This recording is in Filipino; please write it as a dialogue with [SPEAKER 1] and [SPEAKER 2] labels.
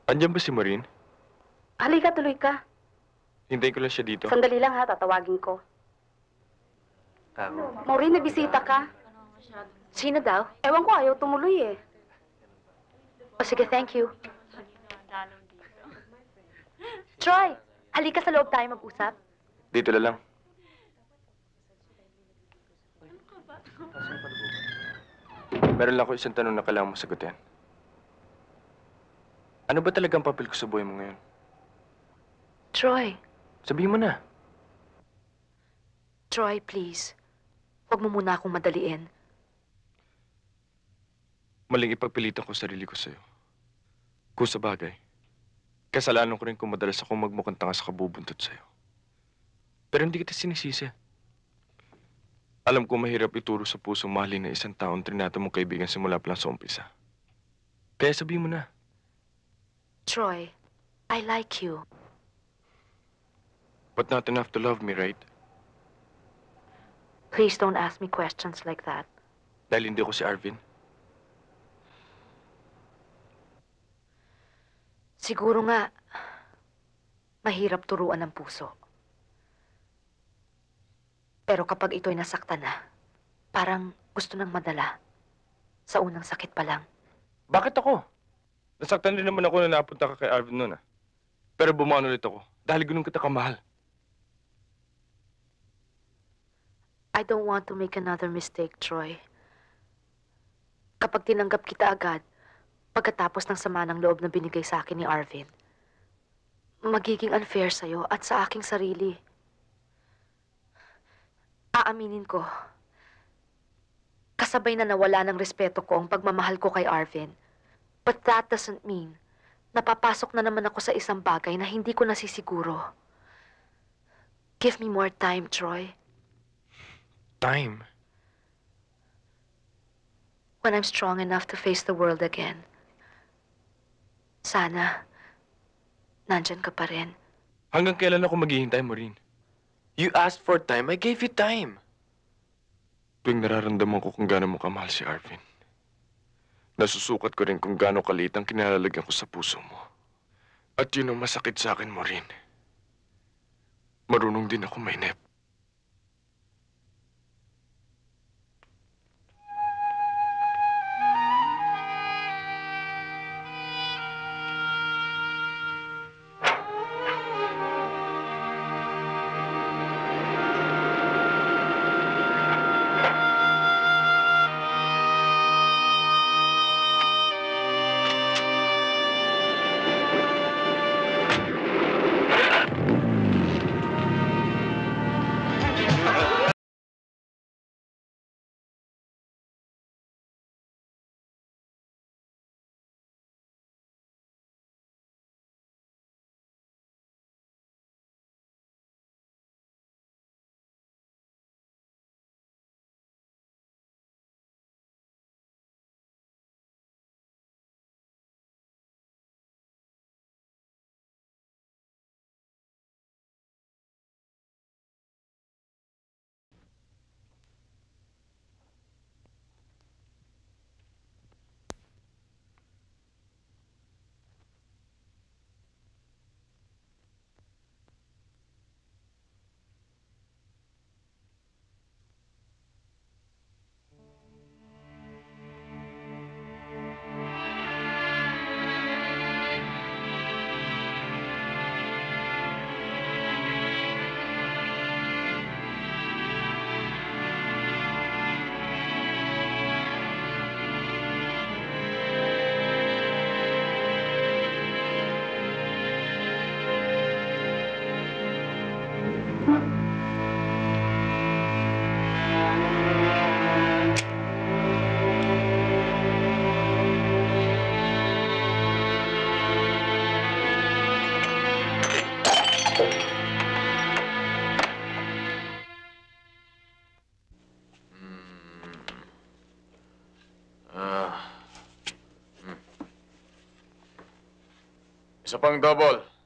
[SPEAKER 1] Andiyan ba si Maureen?
[SPEAKER 2] Halika, tuloy ka.
[SPEAKER 1] Hintayin ko lang siya dito.
[SPEAKER 2] Sandali lang ha, tatawagin ko. Maureen, may bisita ka.
[SPEAKER 3] Sino daw?
[SPEAKER 2] Ewan ko, ayaw tumuloy eh.
[SPEAKER 3] O sige, thank you. Troy, halika sa loob tayo mag-usap.
[SPEAKER 1] Dito na lang. Meron lang ako isang tanong na kailangan mo sagutin. Ano ba talagang papel ko sa buhay mo ngayon?
[SPEAKER 3] Troy,
[SPEAKER 1] Sabihin mo na.
[SPEAKER 3] Troy, please. Huwag mo muna akong madaliin.
[SPEAKER 1] Maling ipagpilitan ko sarili ko sa'yo. Kung sa bagay, kasalanan ko rin kung madalas akong magmukhang tanga sa kabubuntot sa'yo. Pero hindi kita sinisisi. Alam ko mahirap ituro sa pusong mahalin na isang taong trinata mong kaibigan simula pa lang sa umpisa. Kaya sabihin mo na.
[SPEAKER 3] Troy, I like you.
[SPEAKER 1] But not enough to love me, right?
[SPEAKER 3] Please don't ask me questions like that.
[SPEAKER 1] Dahil hindi ako si Arvin.
[SPEAKER 3] Siguro nga, mahirap turuan ng puso. Pero kapag ito'y nasaktan na, parang gusto nang madala. Sa unang sakit pa lang.
[SPEAKER 1] Bakit ako? Nasaktan din naman ako na napunta ka kay Arvin noon, ah. Pero bumangon ulit ako dahil ganun kita kamahal.
[SPEAKER 3] I don't want to make another mistake, Troy. Kapag tinanggap kita agad, pagkatapos ng sama ng loob na binigay sa akin ni Arvin, magiging unfair sa'yo at sa aking sarili. Aaminin ko, kasabay na nawala ng respeto ko ang pagmamahal ko kay Arvin. But that doesn't mean napapasok na naman ako sa isang bagay na hindi ko nasisiguro. Give me more time, Troy.
[SPEAKER 1] Time?
[SPEAKER 3] When I'm strong enough to face the world again. Sana, nandyan ka pa rin.
[SPEAKER 1] Hanggang kailan ako maghihintay, Maureen?
[SPEAKER 4] You asked for time, I gave you time.
[SPEAKER 1] Tuwing nararamdaman ko kung gaano mo kamahal si Arvin, nasusukat ko rin kung gaano kaliit ang kinalalagyan ko sa puso mo. At yun ang masakit sa akin, Maureen. Marunong din ako mainip.
[SPEAKER 4] Isa pang double.